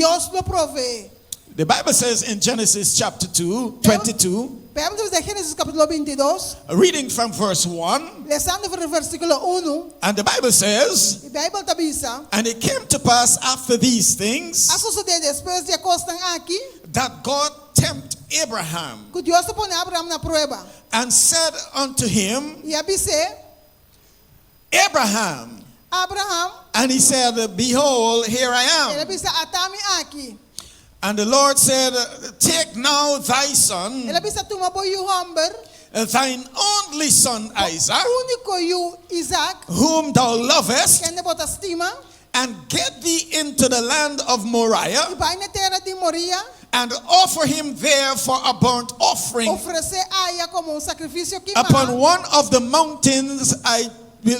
Dios lo provee. The Bible says in Genesis chapter 2, 22, Veamos de Génesis capítulo 22, reading from verse 1, lesando el versículo 1, and the Bible says, y Bible tabisa, and it came to pass after these things a suceder después de acostan aquí, that God tempted Abraham que Dios pone a Abraham na prueba, and said unto him, y avise, Abraham. Abraham, And he said, behold, here I él am. avisa atami aquí, And the Lord said, take now thy son, él avisa tu maboy yu hombre, thine only son Isaac, único yu Isaac, whom thou lovest, que ne bota estima, and get thee into the land of Moriah, y vai na terra de Moria, and offer him there for a burnt offering ofrece a ella como un sacrificio upon queimado, one of the mountains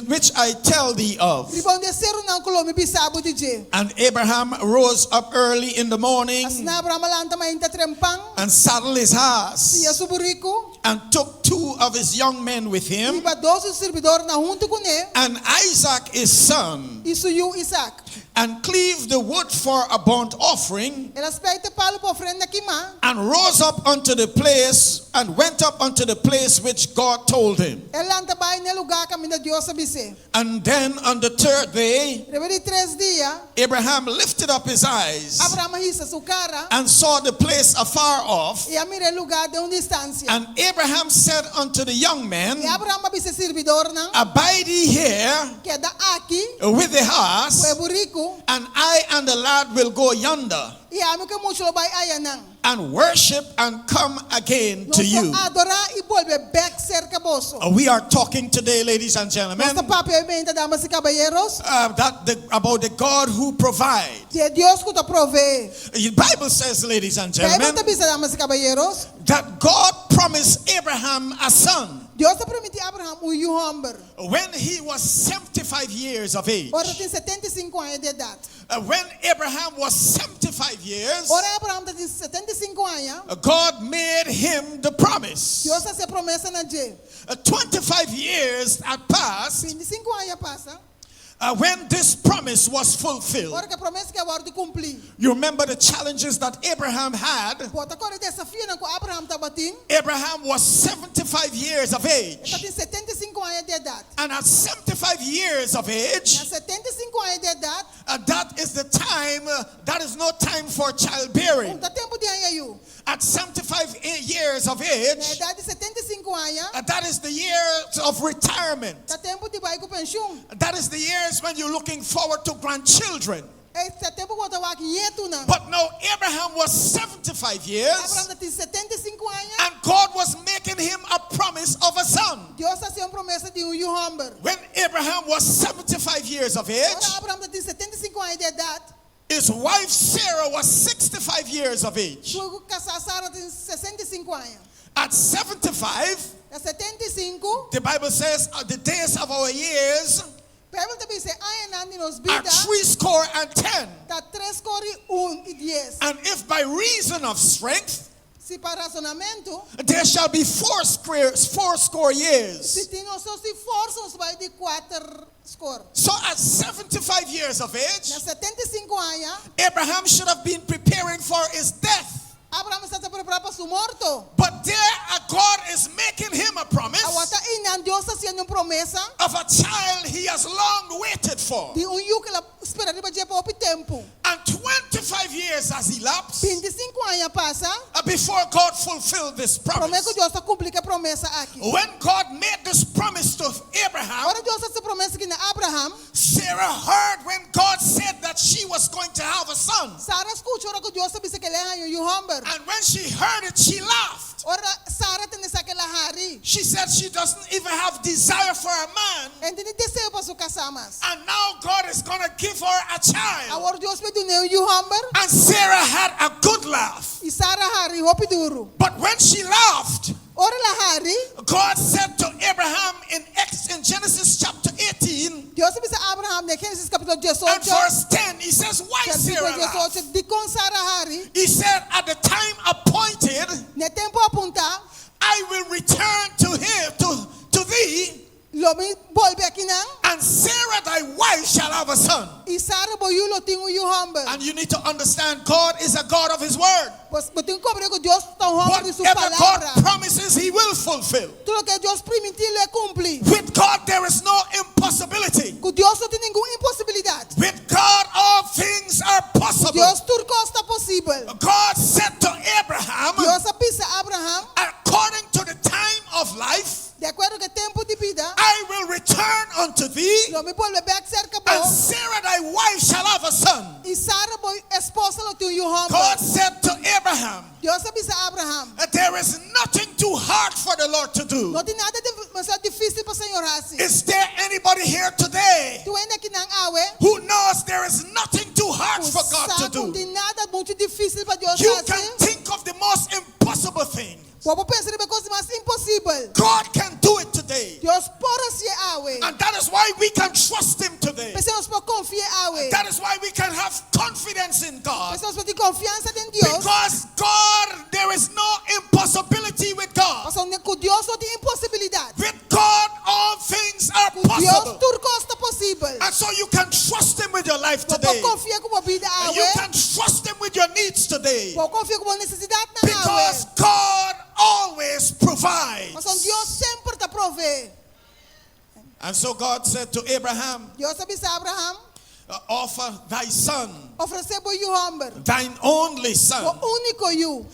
which I tell thee of. ribon de ser un angulo mi bisabo DJ. And Abraham rose up early in the morning As na Abraham alanta mainta trempang, and saddled his horse, siya suburico, and took 2 of his young men with him, iba 12 servidor na junto con él, and Isaac his son, y suyo Isaac. and cleaved the wood for a burnt offering, El aspecto palo por ofrenda queimada, and rose up unto the place, and went up unto the place which God told him. el anta vai en el lugar camino Dios avise. And then on the 3rd day, Reveri 3 días, Abraham lifted up his eyes Abraham hizo su cara, and saw the place afar off. y a mira el lugar de una distancia. And Abraham said unto the young men, Y Abraham avise servidor na, abide ye here queda aquí, with the horse, fue burrico, and I and the lad will go yonder y a mí que mucho lo vai allá nan. and worship and come again to Nos you. adorar y vuelve back cerca boso. We are talking today, ladies and gentlemen, Nuestra papel venta, damas y caballeros, about the God who provides. de Dios que te provee. The Bible says, ladies and Bible gentlemen, te avisa, damas y caballeros, that God promised Abraham a son Dios te permitió a Abraham un hijo hombre. when he was 75 years of age. Ahora tiene 75 años de edad. When Abraham was 75 years, Ahora Abraham tiene 75 años. God made him the promise. Dios hace promesa na je. 25 years had passed 25 años pasa. when this promise was fulfilled. Ahora que promesa que agora de cumplir. You remember the challenges that Abraham had? Bota agora desafio na que Abraham tá batendo. Abraham was 75 years of Ele age. tem 75 anos de idade. And at 75 years of Na age, 75 anos de idade, that is the time, that is no time for childbearing. dá tempo de aí. At 75 years of Na age, idade de 75 anos, that is the years of retirement. dá tempo de vai com pensão. That is the years when you're looking forward to grandchildren. Dá tempo quando vai com nieto na. But no, Abraham was 75 years, Abraham tem 75 anos. and God was making him a promise of a son. Deus fazia uma promessa de hijo hombre. When Abraham was 75 years of age, Agora Abraham tem 75 anos de idade. his wife Sarah was 65 years of age. Sua casar Sara tem 65 anos. At 75, Na 75, the Bible says, the days of our years a Bíblia também diz, anos de nos are vida, 70. tá 3 cores 1 e 10. And if by reason of strength, Se para razonamento, there shall be fourscore years. se tem nossos esforços, vai de 4 score. So at 75 years of Na age, 75 anos, Abraham should have been preparing for his death. Abraham está se preparando para su morto. But there God is making him a promise Agora inan Deus está haciendo uma promessa of a child he has long waited for. de hijo que ela esperaria para pouco tempo. And 25 years has elapsed 25 anos passa, before God fulfilled this promessa promise. que Deus está cumprindo a promessa aqui. When God made this promise to Abraham, Agora Deus essa promessa que na Abraham, Sarah heard when God said that she was going to have a son. Sara escuchou que Deus disse que ele é um hijo homem. And when she heard it, she laughed. Ora Sara tem essa que ela hari. She said she doesn't even have desire for a man. Ele tem desejo para se casar mais. And now God is going to give her a child. Agora Deus pediu um hijo homem And Sarah had a good laugh. e Sara hari hopi duro. But when she laughed, Ora la hari, God said to Abraham in Genesis chapter 18 Deus disse a Abraham em Gênesis capítulo and 18, verse 10, he says, why Sarah versículo laughed? 18, de com Sara hari, He said, at the time appointed, no tempo apuntar, I will return to him, to thee, lo me volve aqui não, and Sarah thy wife shall have a son. e Sara boyulo tingo yu humble. And you need to understand God is a God of His word. Pues botingo cobre que Dios está humble de su Whatever God palabra. promises, He will fulfill. Tudo que Dios prometió le cumpre. With God, there is no impossibility. Com Deus não tem nenhuma impossibilidade. With God, all things are possible. Deus tudo está possível. God said to Abraham, Deus avisa a Abraham, according to the time of life, de acordo com o tempo de vida, I will return unto thee, eu me volvo back cerca and bo. Sarah thy wife shall have a son. E Sara boy esposa lo tem yu humble. God said to Abraham, Deus avisa a Abraham. that there is nothing too hard for the Lord to do. Não tem nada demasiado difícil para o Senhor assim. Is there anybody here today Tu ainda que não awe, who knows there is nothing too hard for God to sabe não do? tem nada muito difícil para Deus You fazer. can think of the most impossible thing. Pode pensar em coisa mais impossível. God can do it today. Deus pode se awe. And that is why we can trust Him today. Pensamos por confiar awe. That is why we can have confidence in God. Pensamos por ter confiança em Deus. Because God, there is no impossibility with God. Porque com Deus não tem impossibilidade. With God, all things are Com Deus possible. tudo está possível. And so you can trust Him with your life Pode today. confiar com a vida And you awe. can trust Him with your needs today. Pode confiar com a necessidade na Because awe. God always provides. Mas Deus sempre está provê. And so God said to Abraham, Deus avisa a Abraham, offer thy son, oferecer por you humble. thine only O son. único you.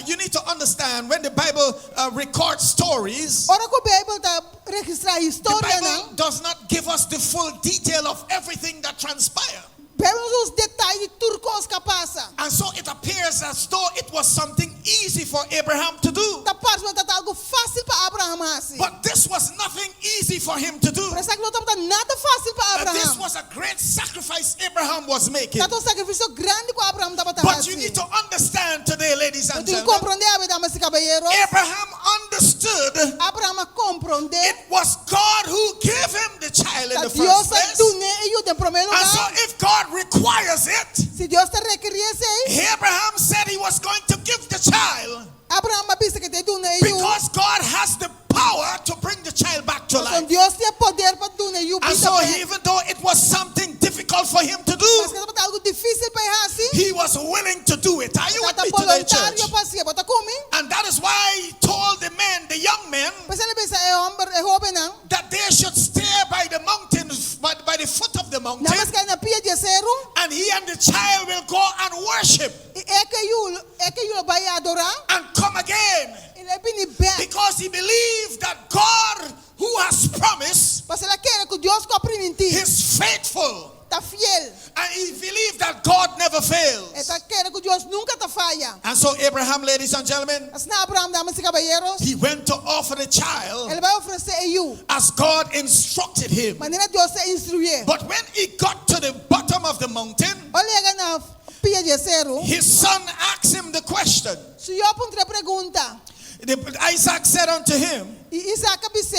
You need to understand when the Bible records stories, Ora que o Bíblia está registrar a the história, Bible não? does not give us the full detail of everything that transpired. Vemos os detalhes de tudo que passa. And so it appears as though it was something easy for Abraham to do. Tá parece que tá algo fácil para Abraham assim. But this was nothing easy for him to do. Parece que não tá nada fácil para This Abraham. was a great sacrifice Abraham was making. Tá um sacrifício grande que Abraham estava But you need to understand today, ladies and Tem que gentlemen, compreender, damas e caballeros. Abraham understood Abraham compreende it was God who gave him the child in que the Deus first place. deu em primeiro And so lugar. if God requires it, Se Deus te requeriese, Abraham said he was going to give the child Abraham avisa que te deu because God has the power to bring the child back to life. Deus tem poder para dar o And so even though it was something difficult for him to do, Mas que tá algo difícil para ele assim. he was willing to do it. Are you with Tá me today, church? voluntário para si, bota comigo. And that is why he told the men, the young men, Mas ele pensa é jovem não. that they should stay by the mountain, by the foot of the mountain, Não mas que na pia de zero, and he and the child will go and worship é que eu vai adorar. and come again. Ele vem back. Because he believed that God, who has promised, Mas ele quer que Deus compreende. is faithful. Tá fiel. And he believed that God never fails. Ele quer que Deus nunca te falha. And so Abraham, ladies and gentlemen, Mas na Abraham, damas e caballeros, he went to offer the child ele vai oferecer a you. as God instructed him. Maneira Deus se instruir. But when he got to the bottom of the mountain, Olha na pia de zero. his son asked him the question. Se eu apontar a pergunta, Isaac said unto him, Isaac disse,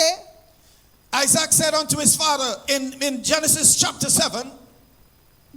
Isaac said unto his father in Genesis chapter 7,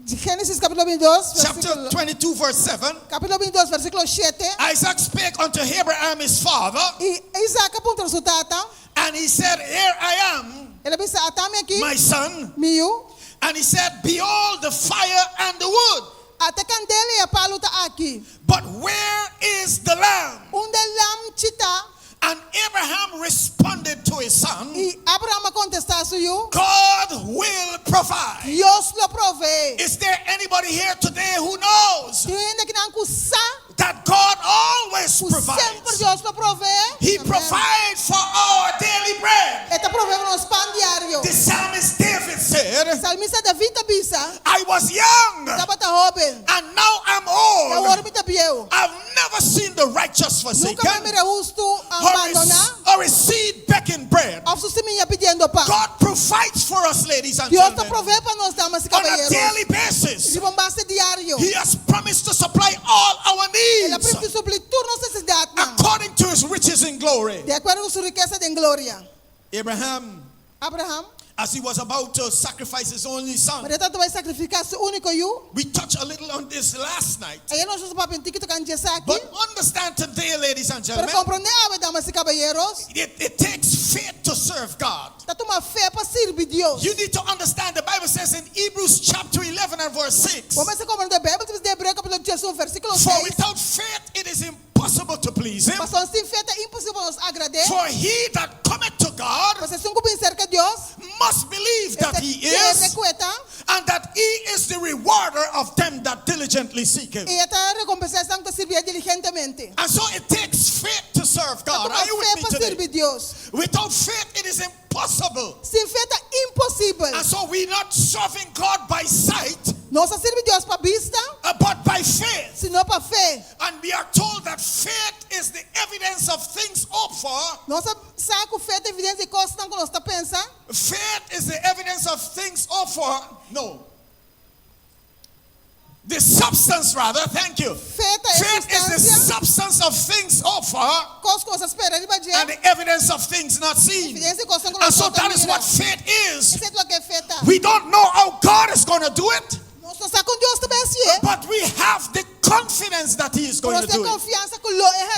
Gênesis capítulo 22, chapter versículo, 22, verse 7, capítulo 22, versículo 7. Isaac spake unto Abraham his father, E Isaac apontou a sua tata. and he said, Here I am, Ele disse, atame aqui, my son. meu. And he said, Behold the fire and the wood, Até candela e a palo tá aqui. but where is the lamb? Onde lam chita. And Abraham responded to his son, E Abraham contestou a you. God will provide. Deus lo provee. Is there anybody here today who knows Tem ainda que não custa. that God always Sempre provides? Deus lo provee. He provides for our daily bread. Ele provee nos pão diário. The psalmist David said, Salmista David bisa. I was young Estava tá jovem. and now I'm Eu old. orbi tá bieu. I've never seen the righteous Nunca forsaken me rehusto abandonar. or his seed begging bread. Of su seminha pedindo pão. God provides for us, ladies and Deus te gentlemen, provee para nós, damas e on a caballeros. daily basis. De bombaste diário. He has promised to supply all our Ele needs precisa suprir tudo necessidade. according to his riches in glory. De acordo com sua riqueza de glória. Abraham, Abraham, as he was about to sacrifice his only son. Maar dat vai sacrificar seu único you. We touched a little on this last night. Aí nós vamos para pentir que tocan aqui. But understand today, ladies and Para gentlemen, compreender, damas e caballeros, it takes faith to serve God. tá uma fé para servir Deus. You need to understand, the Bible says in Hebrews chapter 11 and verse 6, Vamos compreender a Bíblia de Hebreu capítulo 11 versículo for 6. without faith it is impossible to please him. Mas sem fé é impossível nos agradar. For he that cometh to God Você tem que cerca de Deus. must believe that he is, and that he is the rewarder of them that diligently seek him. E está recompensando que servir diligentemente. And so it takes faith to serve God. Are you with me today? Servir Deus. Without faith it is impossible. Sem fé é impossível. And so we're not serving God by sight, Nós servimos Deus para vista, but by faith. senão para fé. And we are told that faith is the evidence of things hoped for. Nós sabemos que fé é evidência de coisas que nós está pensando. Faith is the evidence of things hoped for. No. The substance, rather, thank you. Faith is the substance of things hoped for and the evidence of things not seen. And so that is what faith is. We don't know how God is going to do it, but we have the confidence that he is going to do it.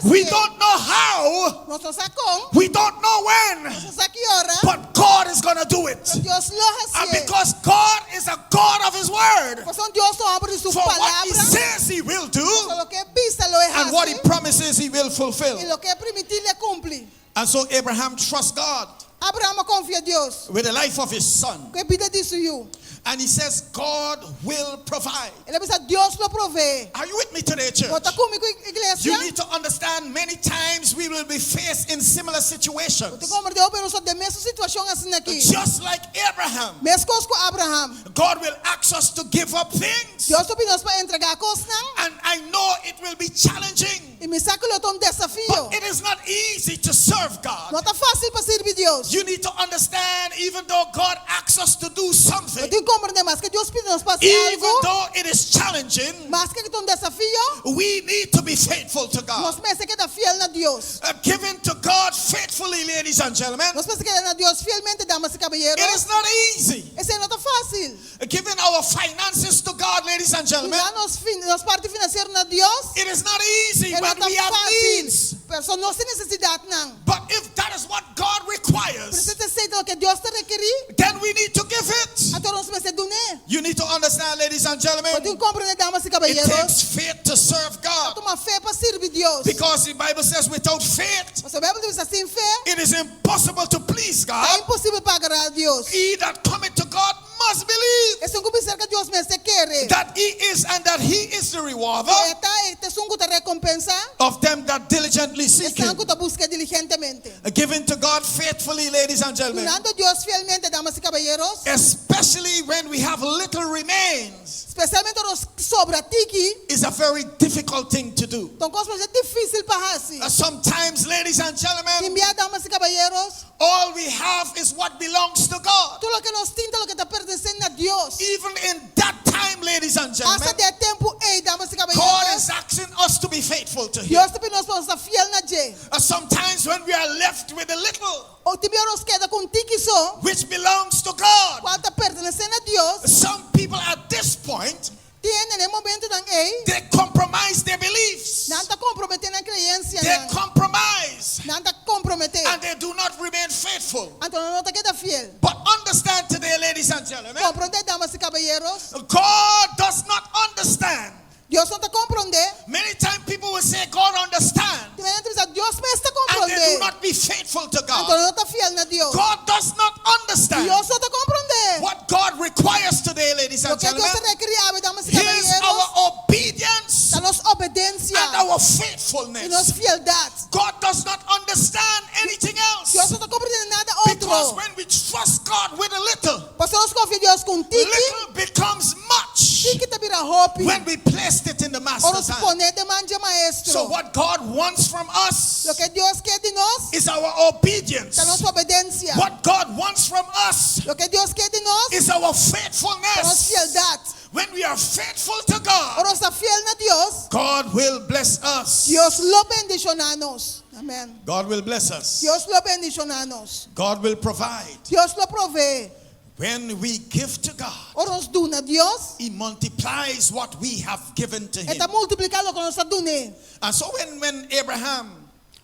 We don't know how, we don't know when, but God is going to do it. And because God is a God of his word, for what he says he will do and what he promises he will fulfill. And so Abraham trusts God with the life of his son. And he says, God will provide. Are you with me today, church? You need to understand, many times we will be faced in similar situations. Just like Abraham, God will ask us to give up things. And I know it will be challenging, but it is not easy to serve God. You need to understand, even though God asks us to do something, even though it is challenging, we need to be faithful to God. Giving to God faithfully, ladies and gentlemen, it is not easy. Giving our finances to God, ladies and gentlemen, it is not easy when we have needs. But if that is what God requires, then we need to give it. You need to understand, ladies and gentlemen, it takes faith to serve God. Because the Bible says without faith, it is impossible to please God. He that cometh to God must believe that he is, and that he is the rewarder of them that diligently seek him. Giving to God faithfully, ladies and gentlemen, especially when we have little remains, is a very difficult thing to do. Sometimes, ladies and gentlemen, all we have is what belongs to God. Even in that time, ladies and gentlemen, God is asking us to be faithful to him. Sometimes when we are left with a little which belongs to God, some people at this point, they compromise their beliefs. They compromise. And they do not remain faithful. But understand today, ladies and gentlemen, God does not understand. Many times people will say God understands, and they do not be faithful to God. God does not understand what God requires today, ladies and gentlemen. Is our obedience and our faithfulness. God does not understand anything else. Because when we trust God with a little, little becomes much when we placed it in the Master's hand. So what God wants from us is our obedience. What God wants from us is our faithfulness. When we are faithful to God, God will bless us. Amen. God will bless us. God will provide. When we give to God, Oros doen a Dios. He multiplies what we have given to Him. Eta multiplica lo que nos dune. And so when Abraham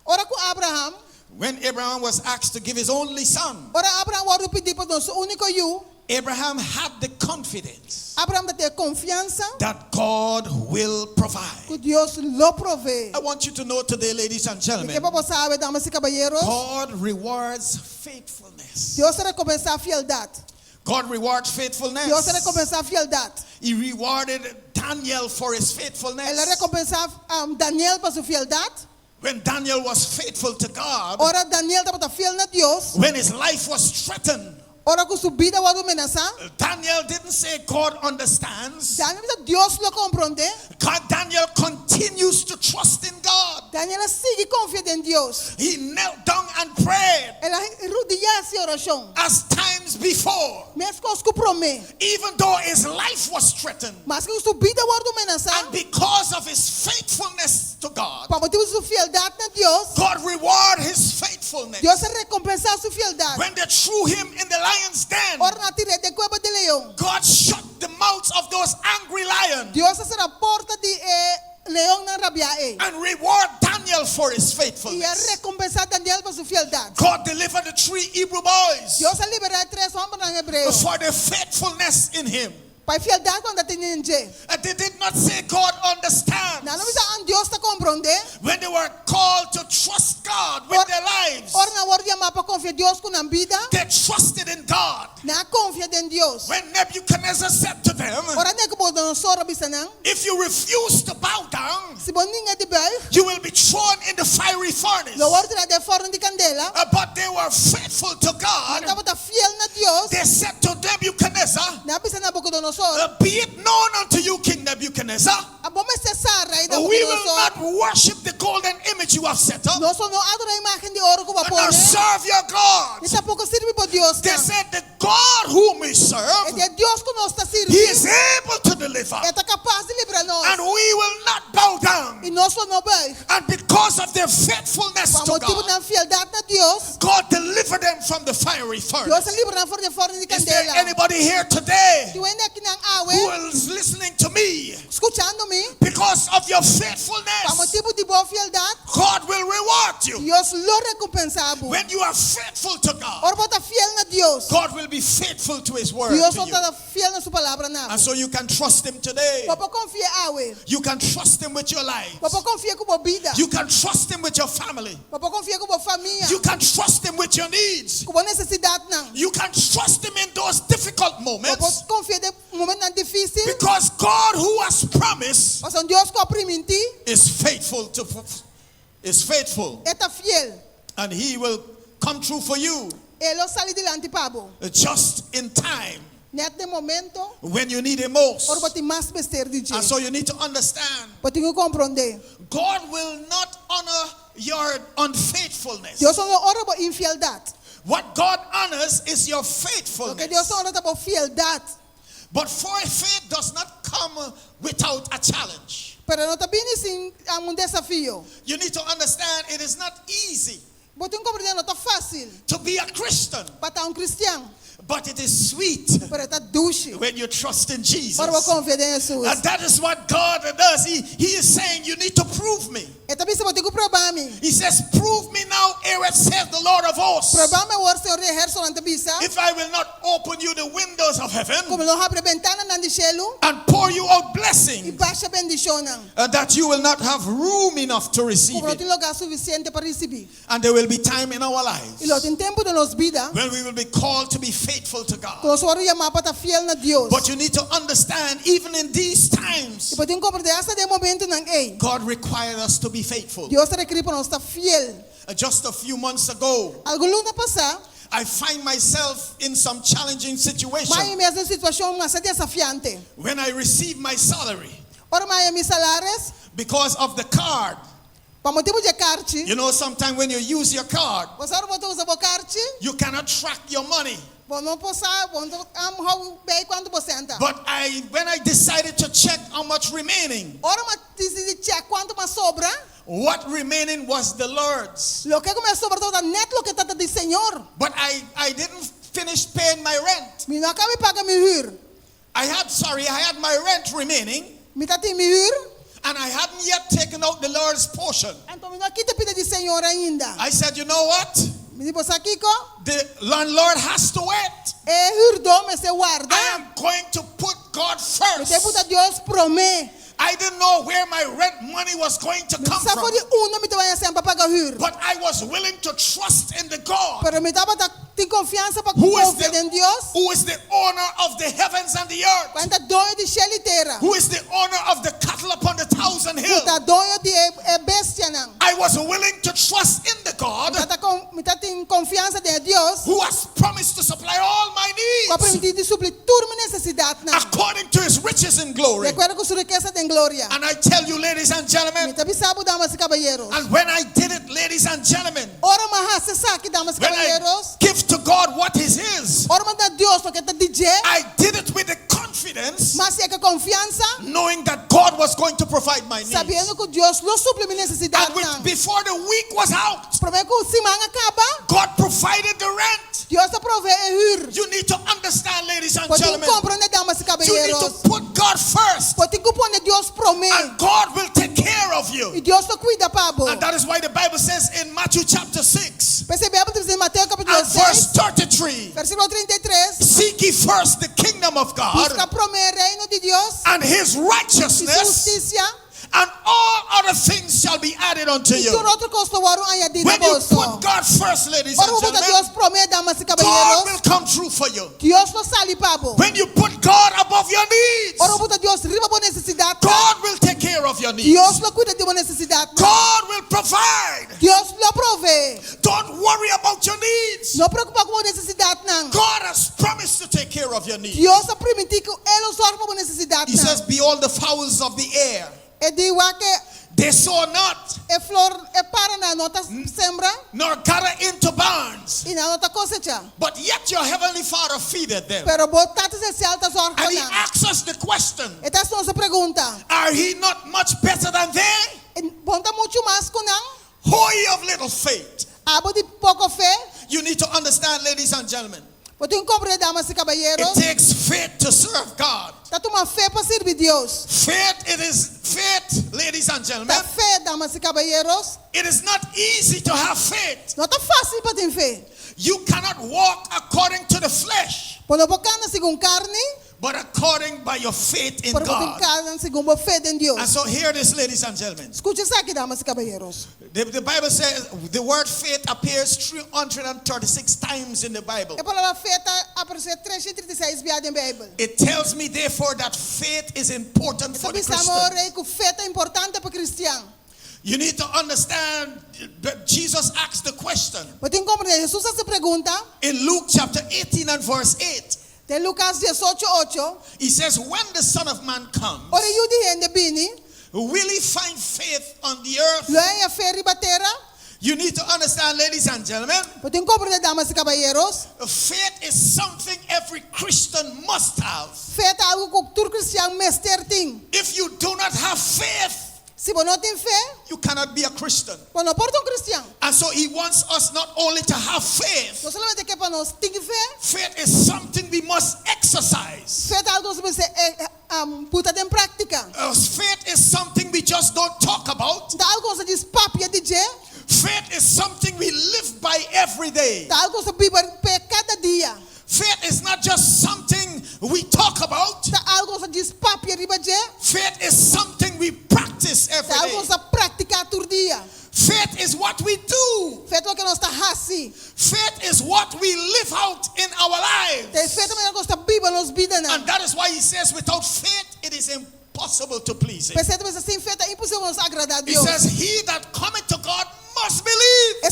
Ora ku Abraham. When Abraham was asked to give his only son, Ora Abraham waru pidi po don so único yu. Abraham had the confidence Abraham te confianza that God will provide. que Dios lo provee. I want you to know today, ladies and gentlemen, Que vamos sabe, damas y caballeros, God rewards faithfulness. Dios recompensa a fieldad. God rewards faithfulness. Dios recompensa a fieldad. He rewarded Daniel for his faithfulness. Él recompensa a Daniel por su fieldad. When Daniel was faithful to God, Ora Daniel estaba fiel a Dios. when his life was threatened, Ora con su vida waru amenaza. Daniel didn't say God understands. Daniel dice Dios lo comprende. Daniel continues to trust in God. Daniel sigue confiando en Dios. He knelt down and prayed Él arrodillase oración. as times before, Mes cos que promete. even though his life was threatened. Mas que su vida waru amenaza. And because of his faithfulness to God, Para motivo de su fieldad a Dios. God rewarded his faithfulness. Dios recompensa su fieldad. When they threw him in the lion's den, Ora na tire de cueva de león. God shut the mouths of those angry lions Dios hace la porta de león na rabiae. and reward Daniel for his Y faithfulness. recompensa a Daniel por su fieldad. God delivered the 3 Hebrew boys Dios ha liberado 3 hombres en hebreo. for their faithfulness in him. Para fieldad cuando tenían je. And they did not say God understands. Na no bisa ang Dios ta comprende. When they were called to trust God with their lives, Ora na word llama para confiar Dios con ang vida. they trusted in God. Na confia en Dios. When Nebuchadnezzar said to them, Ora ne ko do sora bisanang. if you refuse to bow down, Si boninga di bay. you will be thrown in the fiery furnace. Lo word na de forno di candela. But they were faithful to God. Dapat ta fiel na Dios. They said to Nebuchadnezzar, Na bisa na Nabucodonosor. be it known unto you, King Nebuchadnezzar, Abo me cesara y we will Nabucodonosor. not worship the golden image you have set up, No son no adora imagen de oro ko nor bapone. serve your Ni gods. tampoco sirve por Dios. They said, the God whom we serve, É Dios que nós está He servindo. is able to deliver, É capaz de livrar nós. and we will not bow down. E nós não vai. And because of their faithfulness Por to motivo God, da fialdade a Deus, God delivered them from the fiery Deus furnace. livra fora de forno de Is there candela. anybody here today Tu ainda aqui nang who awe, is listening to me? escutando-me, Because of your por faithfulness, motivo de boa fialdade, God will reward you. Deus lo recompensava. When you are faithful to God, Ora bota fiel na Deus. God will be faithful to His word Deus to you. está fiel na sua palavra na. And so you can trust Him today. Papa confia awe. You can trust Him with your life. Papa confia com a vida. You can trust Him with your family. Papa confia com a família. You can trust Him with your needs. Com a necessidade não. You can trust Him in those difficult Papa moments. confia de momento difícil. Because God who has promised Mas Deus que oprime em ti, is faithful is faithful. está fiel. And He will come true for you Ele sale delante pabo. just in time Net de momento, when you need Him most. ora boti mais bester de And so you need to understand, Boti que compreender. God will not honor your unfaithfulness. Deus não ora por infialdade. What God honors is your Porque Deus faithfulness. ora por fialdade. But for faith does not come without a challenge. Pero não está bem assim um desafio. You need to understand it is not easy Boti compreender não está fácil to be a Christian, para estar cristiano. but it is sweet Pero está doce. when you trust in Jesus. Ora confiar em Jesus. And that is what God does. He is saying, you need to prove me. E também se boti que provar me. He says, prove me now, ere saith the Lord of hosts, Provar me o Senhor de exército na bisa. if I will not open you the windows of heaven Como não abre ventana na de cielo and pour you out e blessing, baixa bendição. that you will not have room enough to receive Como não it. tem lugar suficiente para receber. And there will be time in our lives E lo tem tempo de nos vida. when we will be called to be faithful to God. Nós ora chamar para estar fiel na Deus. But you need to understand, even in these times, E podem compreender essa de momento não é. God required us to be faithful. Deus requer para nós estar fiel. Just a few months ago, Algo luna passar, I find myself in some challenging mas situation mesmo situação mais desafiante. when I receive my salary Ora mais mis salários, because of the card. para motivo de carte. You know, sometimes when you use your card, Você ora botou usa carte, you cannot track your money. bom não passar, bom how bem quanto você anda. But when I decided to check how much remaining, Ora mas decidi check quanto mais sobra. what remaining was the Lord's. Lo que começou sobre todo net lo que trata de Senhor. But I didn't finished paying my rent. Mi não acabei pagar mi huur. I had my rent remaining. Mi tati mi huur. And I hadn't yet taken out the Lord's portion. Então mi não quita pida de Senhor ainda. I said, you know what? Mi dipo sa Kiko. The landlord has to wait. E huurdom se guarda. I am going to put God first. Mi te puta Dios promê. I didn't know where my rent money was going to come from. But I was willing to trust in the God who is the owner of the heavens and the earth, who is the owner of the cattle upon the 1,000 hills. I was willing to trust in the God who has promised to supply all my needs according to his riches in glory. Gloria. And I tell you, ladies and gentlemen, and when I did it, ladies and gentlemen, when I give to God what is his, I did it with the confidence, knowing that God was going to provide my needs. And before the week was out, God provided the rent. You need to understand, ladies and gentlemen, you need to put God first, and God will take care of you. And that is why the Bible says in Matthew chapter 6 and verse 33, seek ye first the kingdom of God and his righteousness, and all other things shall be added unto you. When you put God first, ladies and gentlemen, God will come true for you. When you put God above your needs, God will take care of your needs. God will provide. Don't worry about your needs. God has promised to take care of your needs. He says, behold the fowls of the air. They sow not, nor gather into barns, but yet your heavenly Father feedeth them. And he asks us the question, are he not much better than they? O ye of little faith. You need to understand, ladies and gentlemen, it takes faith to serve God. Faith, ladies and gentlemen. It is not easy to have faith. You cannot walk according to the flesh, but according by your faith in God. And so hear this, ladies and gentlemen. The Bible says the word faith appears 336 times in the Bible. It tells me therefore that faith is important for the Christian. You need to understand that Jesus asked the question in Luke chapter 18 and verse 8. De Lucas 18:8. He says, when the Son of Man comes, will he find faith on the earth? You need to understand, ladies and gentlemen, faith is something every Christian must have. If you do not have faith, you cannot be a Christian. And so he wants us not only to have faith. Faith is something we must exercise. Faith is something we just don't talk about. Faith is something we live by every day. Faith is not just something we talk about. Faith is something we practice every day. Faith is what we do. Faith is what we live out in our lives. And that is why he says without faith it is impossible to please him. He says he that cometh to God must believe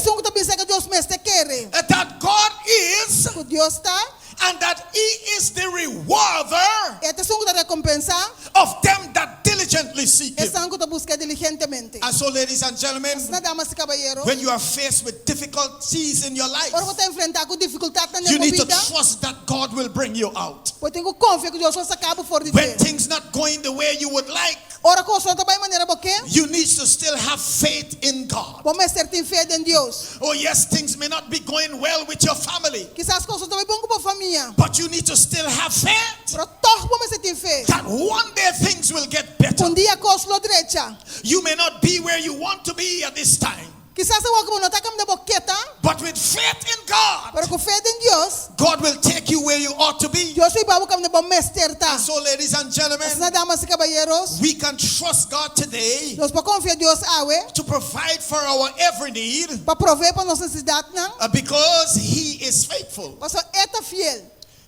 that God is, and that he is the rewarder of them that diligently seek him. And so, ladies and gentlemen, when you are faced with difficulties in your life, you need to trust that God will bring you out. When things not going the way you would like, you need to still have faith in God. Oh yes, things may not be going well with your family, But you need to still have faith Pero toch vamos a sentir fe. that one day things will get better. Dia cos lo derecha. You may not be where you want to be at this time. Quizás se va no está de boqueta. But with faith in God, Pero con fe en Dios, God will take you where you ought to be. Dios va a de mesterta. And so, ladies and gentlemen, damas y caballeros, we can trust God today nos podemos confiar Dios awe to provide for our every need para proveer para nossa necessidade, não? because He is faithful. Porque é fiel.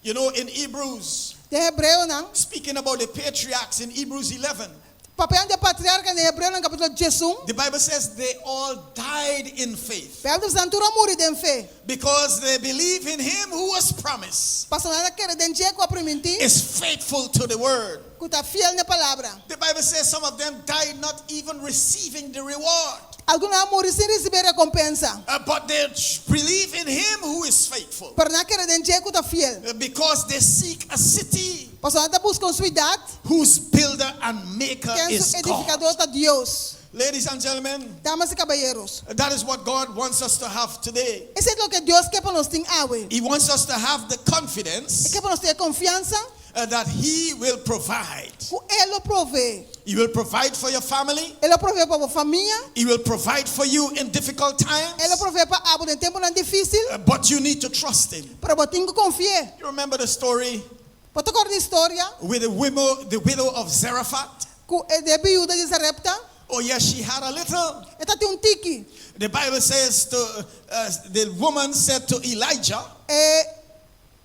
You know, in Hebrews, De Hebreu, não? speaking about the patriarchs in Hebrews 11, Papel de patriarca em Hebreu no capítulo 11. the Bible says they all died in faith Pelo de santura muri de fé. because they believe in Him who was promised Pasonada quer den dia com a priminti. is faithful to the word. Cuta fiel na palavra. The Bible says some of them died not even receiving the reward. Alguns muri sem receber recompensa. But they believe in Him who is faithful Pero na quer den dia cuta fiel. because they seek a city Pasonada busca uma cidade whose builder and maker que é is edificador God. da Deus. Ladies and gentlemen, Damas y caballeros. that is what God wants us to have today. Ese es lo que Dios quer para nós ter awe. He wants us to have the confidence Que para nós ter confiança that He will provide. que Ele provee. He will provide for your family. Ele provee para a família. He will provide for you in difficult times. Ele provee para algo em tempo difícil. But you need to trust Him. Para botar confiar. You remember the story Pode contar a história with the widow of Zarephath? de viúva de Zarepta. Oh yes, she had a little. Esta tem tiki. The Bible says the woman said to Elijah,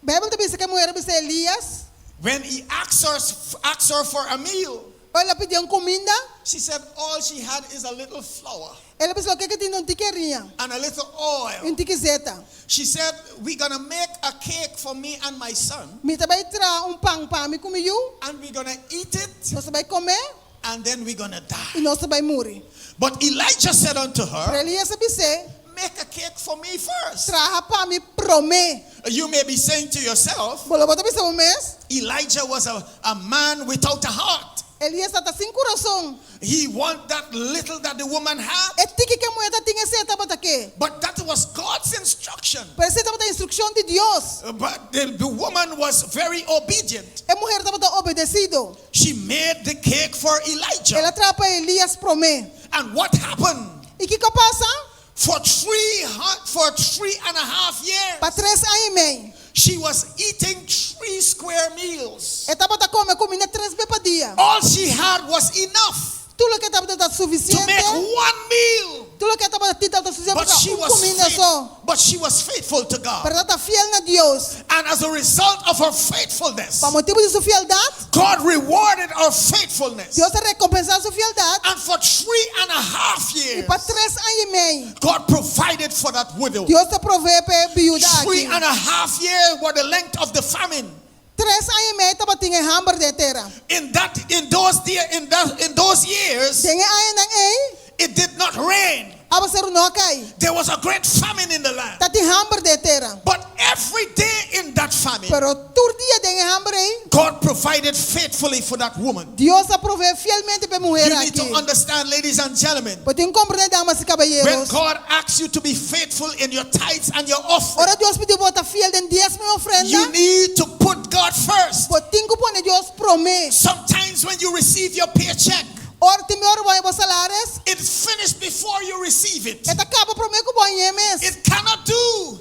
Bible diz que a mulher disse Elias. when he asked her for a meal, Ela pediu comida. she said all she had is a little flour Ela pensou que tinha tiquerinha. and a little oil. Tiquizeta. She said, we're going to make a cake for me and my son, Me também tra pão para mim comigo. and we're going to eat it, Nós vai comer and then we're going to e die. nós vai morrer. But Elijah said unto Para her, Elias disse, make a cake for me first. traga para mim prome. You may be saying to yourself, Bolo bota bisa mês. Elijah was a man without a heart. Elias está sem coração. He wanted that little that the woman had. É tiki que a mulher tinha seta para quê? But that was God's instruction. Parece que estava instrução de Deus. But the woman was very obedient. A mulher estava obedecido. She made the cake for Elijah. Ela traga para Elias prome. And what happened? E que passa? For 3.5 years, Para 3 anos e meio. she was eating 3 square meals. Estava a comer comida 3 vezes por dia. All she had was enough Tudo que estava to suficiente. make one meal. Tudo que estava suficiente But she para comida só. was faithful to God. Para estar fiel na Deus. And as a result of her faithfulness, Para motivo de sua fieldade, God rewarded her faithfulness. Deus recompensou sua fieldade. And for 3.5 E years, para 3 anos e meio, God provided for that widow. Deus te provee para a viúva aqui. 3.5 years were the length of the famine. 3 anos e meio estava tinha hambre de terra. In those years, Tinha ano não it did not rain. aba ser não cai. There was a great famine in the land. Tá tinha hambre de terra. But every day in that famine, Pero todo dia tinha hambre. God provided faithfully for that woman. Deus a provee fielmente para a mulher You need aqui. to understand, ladies and gentlemen, Pode compreender, damas e when caballeros. God asks you to be faithful in your tithes and your offering, Ora Deus pediu para estar fiel em diezmo e ofrenda. you need to put God first. Pode ter que pôr Deus promê. Sometimes when you receive your paycheck, Ora tem hora vai os salários. it's finished before you receive it. É acaba promê com bom mês. It cannot do.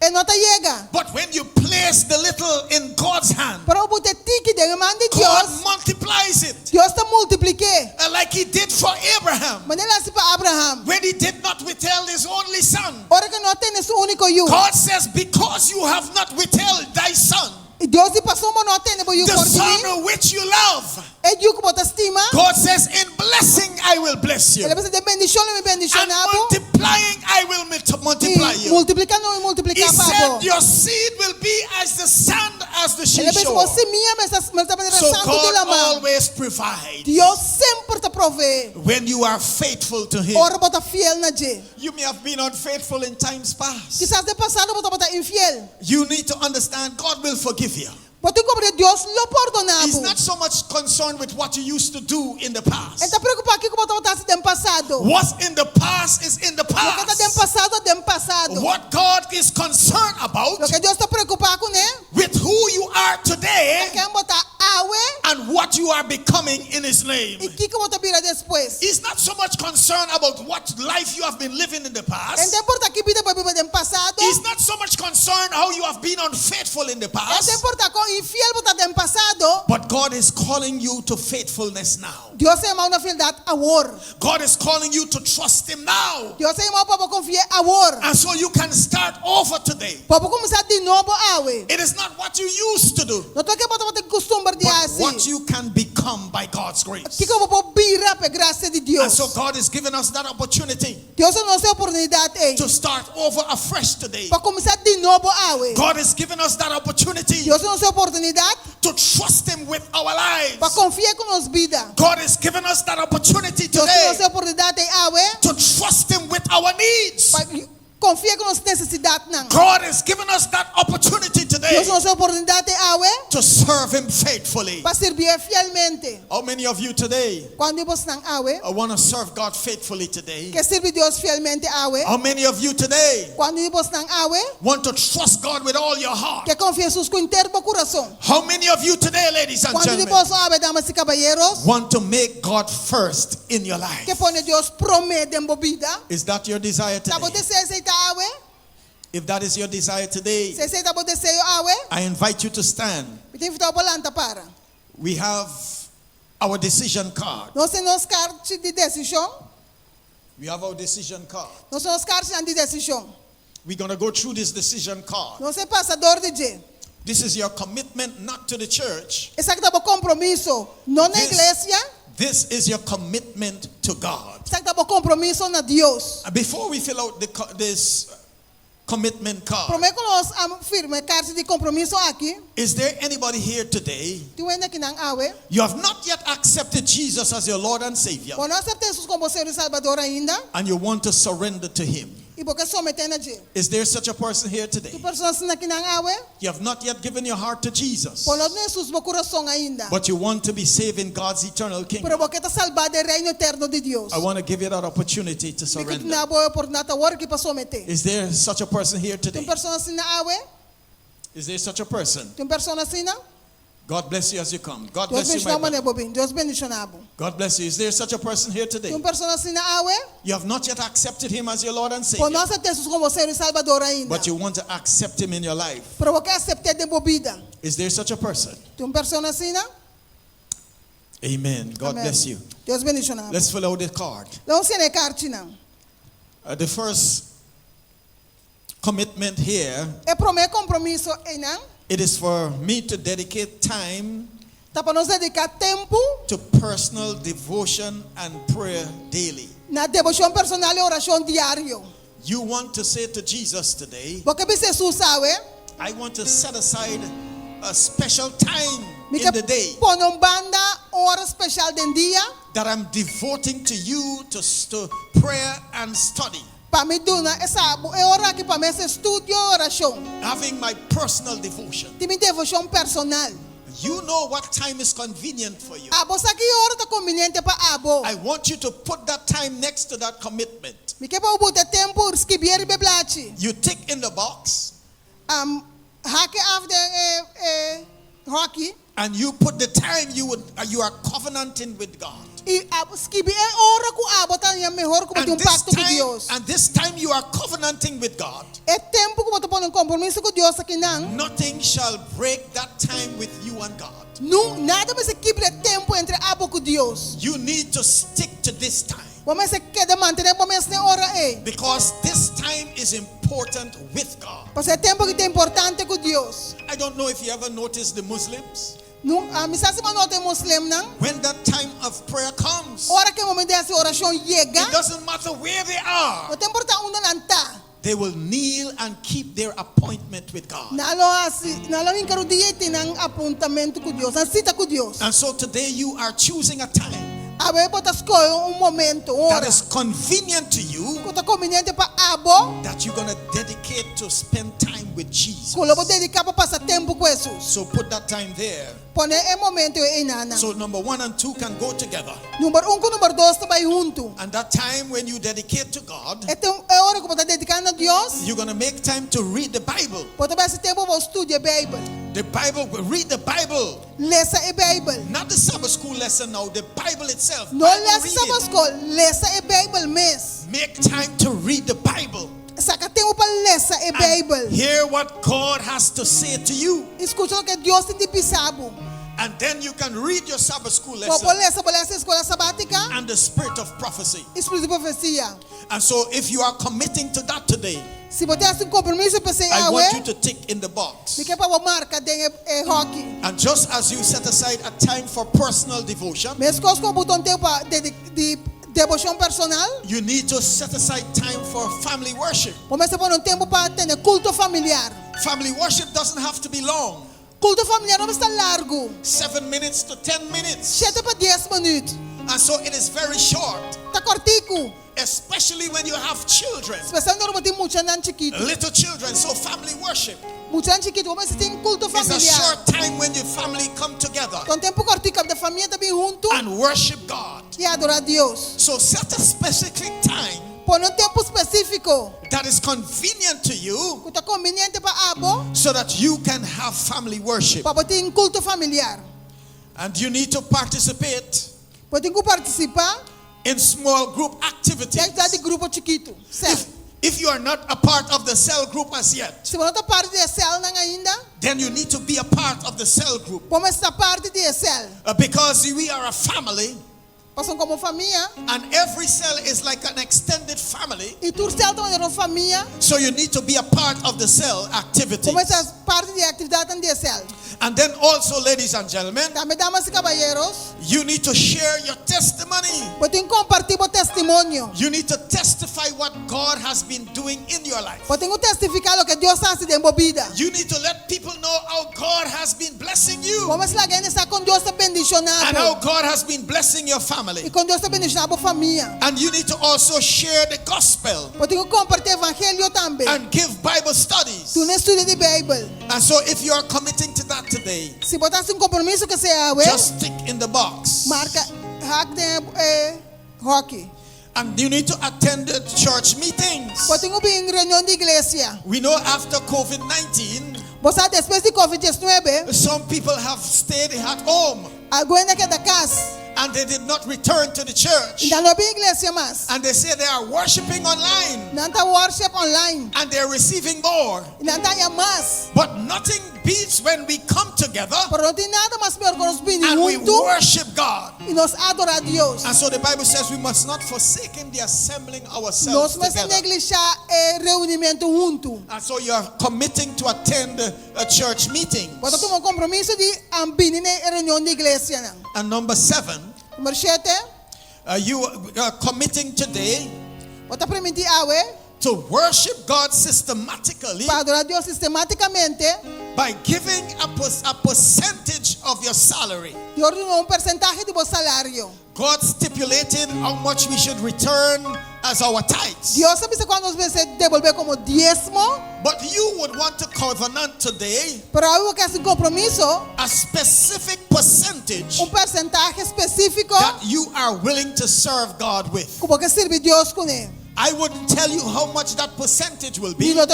É não tá chega. But when you place the little in God's hand, Para o bote tique de mão de God Deus. multiplies it. Deus te multiplique. Like He did for Abraham Maneira assim para Abraham. when He did not withhold His only son. Ora que não tem esse único eu. God says, because you have not withheld thy son, Deus te passou uma nota ne boyu the por mim. son which you love, É eu que bota estima. God says, in blessing I will bless you, Ele pensa de bendição me and bendicionado. multiplying I will multiply you. Multiplicando e He multiplicar said, papo. your seed will be as the sand, as the Ele pensa seashore. você minha mas também So santo de God la mão. always provides Deus sempre te provee. when you are faithful to Him. Ora bota fiel na je. You may have been unfaithful in times past. Quizás de passado bota infiel. You need to understand God will forgive you. Pode compreender Deus lo He's perdonado. not so much concerned with what you used to do in the past. Ele está preocupado aqui com o que está passado. What's in the past is in the O que está past. passado. What God is concerned about O que Deus está preocupado com ele. with what you are becoming in His name. E que como te vira después. He's not so much concerned about what life you have been living in the past. Não importa que vida você viveu no passado. He's not so much concerned how you have been unfaithful in the past. Não importa quão infiel você tem passado. But God is calling you to faithfulness now. Deus chama uma fidelidade agora. God is calling you to trust Him now. Deus chama para confiar agora. And so you can start over today. Para começar de novo hoje. It is not what you used to do, Não tô que você tem costume de but assim. what you can become by God's grace. Que como pode virar pela graça de Deus. And so God is giving us that opportunity Deus nos deu a oportunidade to start over afresh today. para começar de novo hoje. God is giving us that opportunity Deus nos deu a oportunidade to trust Him with our lives. para confiar com nossa vida. God is giving us that opportunity Deus nos today deu a oportunidade hoje to trust Him with our needs. para confiar com nossa necessidade. God is giving us that opportunity today Deus nos deu a oportunidade hoje to serve Him faithfully. para servir fielmente. How many of you today Quando você estão hoje, want to serve God faithfully today? que servir Deus fielmente hoje. How many of you today Quando você estão hoje, want to trust God with all your heart? que confia Jesus com inteiro o coração. How many of you today, ladies and Quando gentlemen, você hoje, damas e caballeros, want to make God first in your life? que põe Deus promete em sua vida. Is that your desire Tá bom, today? você aceita hoje? If that is your desire today, Você aceita o desejo hoje? I invite you to stand. Me tem que ficar volante para. We have our decision card. Nós temos cartas de decisão. We have our decision card. Nós temos cartas de decisão. We're going to go through this decision card. Nós é passador de dia. This is your commitment not to the church. Esse aqui é o compromisso, não na igreja. This is your commitment to God. Esse aqui é o compromisso na Deus. Before we fill out this commitment card, Prometo que nós firme cartas de compromisso aqui. is there anybody here today? Tu ainda que não hoje. You have not yet accepted Jesus as your Lord and Savior, Quando nós aceitamos Jesus como Senhor e Salvador ainda, and you want to surrender to Him. e porque somente na dia. Is there such a person here today? Tu pessoa assim que não hoje, You have not yet given your heart to Jesus, quando nós Jesus no coração ainda. but you want to be saved in God's eternal kingdom. Pero porque está salvado do reino eterno de Deus. I want to give you that opportunity to Me que surrender. na boa oportunidade agora que passou meter. Is there such a person here Tem today? pessoa assim na hoje, Is there such a person? tem pessoa assim na. God bless you as you come. God Deus bless you, my bendicionava brother. né, bobinho. Deus bendicionava. God bless you. Is there such a person here today? Tem pessoa assim na hoje, You have not yet accepted Him as your Lord and quando Savior, nós aceitamos como Senhor e Salvador ainda. but you want to accept Him in your life. Pero porque aceitei de bobida. Is there such a person? Tem pessoa assim na. Amen. God Amen. bless you. Deus bendicionava. Let's fill out the card. Não se ne carta não. The first commitment here, É primeiro compromisso aí não. it is for me to dedicate time Tá para nós dedicar tempo to personal devotion and prayer daily. na devoção personal e oração diário. You want to say to Jesus today, Porque Jesus sabe, I want to set aside a special time me in the day põe banda hora especial do dia that I'm devoting to you to prayer and study. para me duna essa é hora que para mim esse estudo e oração. Having my personal devotion. Tem minha devoção personal. You know what time is convenient for you. Abo sa que hora tá conveniente para abo. I want you to put that time next to that commitment. Me que para botar tempo escrever beblachi. You tick in the box Hake af de hockey. and you put the time you are covenanting with God. E escrever hora ku abo tá ya melhor como um pacto com Deus. And this time you are covenanting with God. É tempo que você põe compromisso com Deus aqui não. Nothing shall break that time with you and God. Não, nada mais quebra tempo entre abo com Deus. You need to stick to this time. Vamos se queda manter vamos nessa hora aí. Because this time is important with God. Porque é tempo que é importante com Deus. I don't know if you ever noticed the Muslims. Não, misa se não tem muslim não. When that time of prayer comes, Hora que o momento dessa oração chega. it doesn't matter where they are. Não tem importância onde não está. They will kneel and keep their appointment with God. Nalo encaro dia tem apontamento com Deus, cita com Deus. And so today you are choosing a time Abe pode escolher momento, hora. that is convenient to you, Que tá conveniente para abo. that you're going to dedicate to spend time with Jesus. Que eu vou dedicar para passar tempo com Jesus. So put that time there. Pone momento aí nana. So number 1 and 2 can go together. Número 1 com número 2 tá vai junto. And that time when you dedicate to God, É hora que você dedicar a Deus. you're going to make time to read the Bible, Pode vai esse tempo para estudar a Bíblia. The Bible, read the Bible. Lesa e Bible. Not the Sabbath school lesson now, the Bible itself. No lesa Sabbath school, lesa e Bible mes. Make time to read the Bible. Saka tempo para lesa e Bible. Hear what God has to say to you. Escucha lo que Dios te pisabo. And then you can read your Sabbath school lesson. Escola sabática. And the spirit of prophecy. Espírito de profecía. And so if you are committing to that today, si você tem um compromisso para ser I want you to tick in the box. And just as you set aside a time for personal devotion, devoção personal, you need to set aside time for family worship. Começa por tempo para ter culto familiar. Family worship doesn't have to be long. Culto familiar não está largo. 7 minutes to 10 minutes. 7 para 10 minutos. And so it is very short. Tá cortico. Especially when you have children. Little children, so family worship. It's a short time when your family come together and worship God. So set a specific time that is convenient to you so that you can have family worship. And you need to participate in small group activities. If you are not a part of the cell group as yet, then you need to be a part of the cell group. Because we are a family. And every cell is like an extended family. So you need to be a part of the cell activities. And then also, ladies and gentlemen, you need to share your testimony. You need to testify what God has been doing in your life. You need to let people know how God has been blessing you. And how God has been blessing your family. And you need to also share the gospel and give Bible studies. And so if you are committing to that today, just stick in the box. And you need to attend the church meetings. We know after COVID-19, some people have stayed at home. And they did not return to the church. And they say they are worshiping online. And they are receiving more. But nothing beats when we come together and we worship God. And so the Bible says we must not forsake the assembling ourselves together. And so you are committing to attend a church meeting. And number 7, you are committing today to worship God systematically by giving a percentage of your salary. God stipulated how much we should return as our tithes. But you would want to covenant today a specific percentage that you are willing to serve God with. I wouldn't tell you how much that percentage will be. But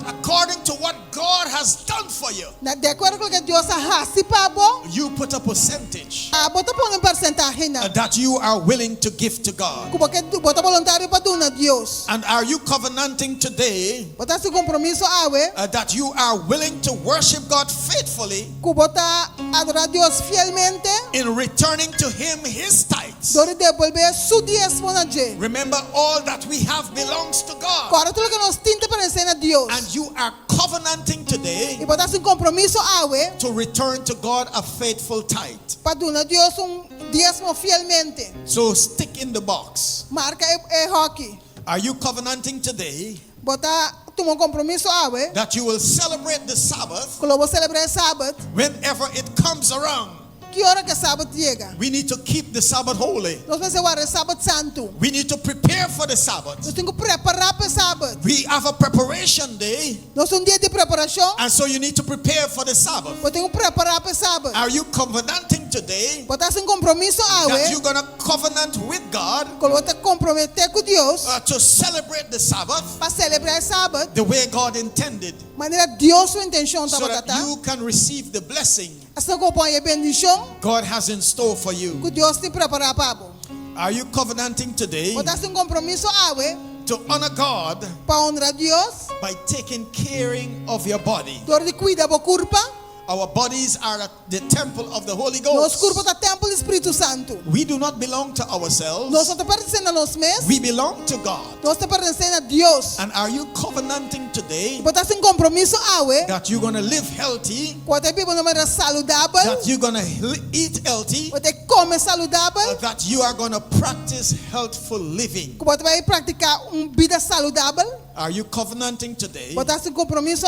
according to what God has done for you, you put a percentage that you are willing to give to God. And are you covenanting today that you are willing to worship God faithfully in returning to Him His tithes? Remember, all that we have belongs to God. And you are covenanting today to return to God a faithful tithe. So stick in the box. Are you covenanting today that you will celebrate the Sabbath whenever it comes around? We need to keep the Sabbath holy. We need to prepare for the Sabbath. We have a preparation day. And so you need to prepare for the Sabbath. Are you covenanting today Botas un compromiso that you're going to covenant with God to celebrate the Sabbath para celebrar el sábado the way God intended, manera Dios su intención so that you can receive the blessing hasta que ponha bendición God has in store for you. que Dios te prepara para. Are you covenanting today Botas un compromiso to honor God para honrar a Dios by taking caring of your body? dor de cuida bo curpa. Our bodies are at the temple of the Holy Nos Ghost. curpa da templo do Espírito Santo. We do not belong to ourselves. Nós não te pertencemos a nós mesmos. We belong to God. Nós te pertencemos a Deus. And are you covenanting today Botas um compromiso that you're going to live healthy, pode viver de uma maneira saudável, that you're going to eat healthy, pode comer saudável, that you are going to practice healthful living? pode vai praticar vida saudável. Are you covenanting today? Botas um compromiso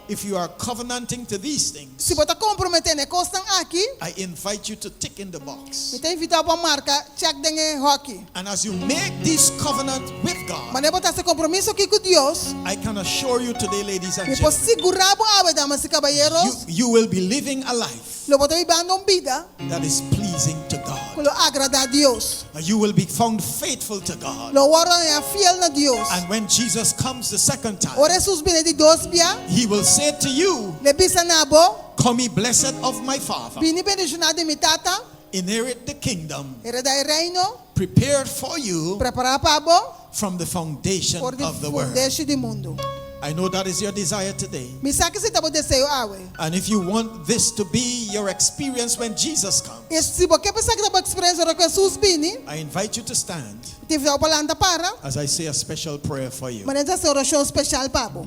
If you are covenanting to these things, se botar comprometendo costas aqui, I invite you to tick in the box. me tem invitado para marca check denge hockey. And as you make this covenant with God, Mas botar esse compromisso aqui com Deus, I can assure you today, ladies and me posso gentlemen, segurar para damas e caballeros, you will be living a life lo botar vivendo uma vida that is pleasing to que God. lo agrada a Deus. You will be found faithful to God. Lo guarda é fiel na Deus. And when Jesus comes the second time, Ora Jesus viene de Deus bia, He will say to you, le bisa nabo, "Come ye blessed of my Father, vini bendicionado de mi tata, inherit the kingdom heredar el reino, prepared for you preparar para bo, from the foundation por de of the world." fundeixo do mundo. I know that is your desire today. Me sabe que se tá bom desejo awe. And if you want this to be your experience when Jesus comes, E se você pensar que tá bom experiência ora que Jesus vini, I invite you to stand te vou para para, as I say a special prayer for you. mas essa oração especial para bo.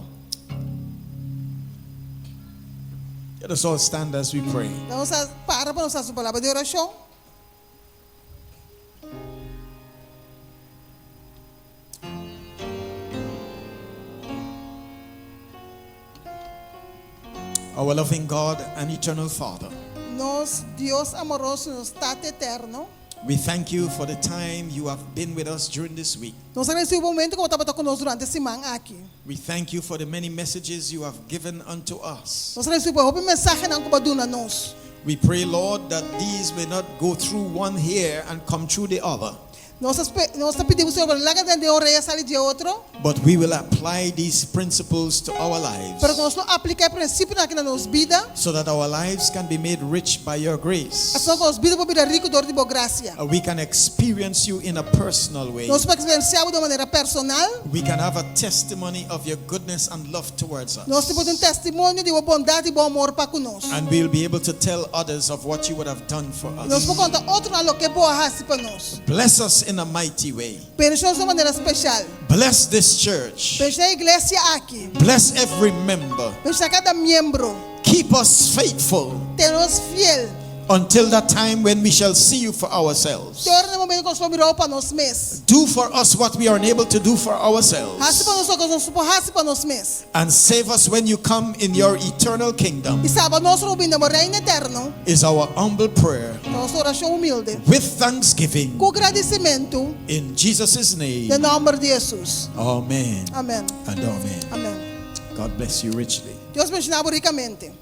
Let us all stand as we pray. Então para nossa palavra de oração. Our loving God and eternal Father, Nos Dios amoroso, nos Tate eterno. we thank you for the time you have been with us during this week. Nós agradecemos o momento que você estava conosco durante a semana aqui. We thank you for the many messages you have given unto us. Nós agradecemos o mensagem que você deu nós. We pray, Lord, that these may not go through one here and come through the other, Nós pedimos Senhor, larga de uma orelha sair de outro, but we will apply these principles to our lives, para que nós não aplicar princípio aqui na nossa vida, so that our lives can be made rich by your grace. assim que nossa vida pode ser rico de boa graça. We can experience you in a personal way. Nós podemos experienciar de maneira personal. We can have a testimony of your goodness and love towards Nós us. temos testemunho de boa bondade e bom amor para conosco. And we'll be able to tell others of what you would have done for Nós us. podemos contar outro lo que boa raça para nós. Bless us in a mighty way. Permite-nos de maneira especial. Bless this church. Permite a igreja aqui. Bless every member. Permite a cada membro. Keep us faithful Ter-nos fiel. until that time when we shall see you for ourselves. Ter no momento que nós vamos mirar para nós mesmos. Do for us what we are unable to do for Raça ourselves. para nós, que nós podemos raça para nós mesmos. And save us when you come in your eternal kingdom, E sabe, nós rubinda o reino eterno. is our humble prayer Nossa oração humilde. with thanksgiving Com agradecimento. in Jesus' name. Em nome de Jesus. Amen Amém. and amen. Amém. God bless you richly. Deus me ensinava ricamente.